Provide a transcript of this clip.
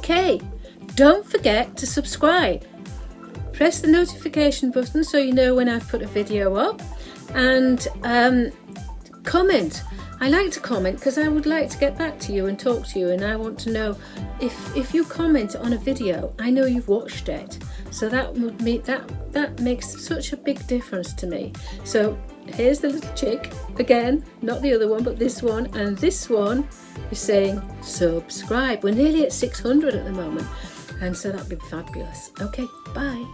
Okay, don't forget to subscribe. Press the notification button so you know when I've put a video up, and comment. I like to comment because I would like to get back to you and talk to you, and I want to know if you comment on a video, I know you've watched it. So that would mean that makes such a big difference to me. So here's the little chick again, not the other one but this one, and this one is saying subscribe. We're nearly at 600 at the moment, and so that'd be fabulous. Okay, bye.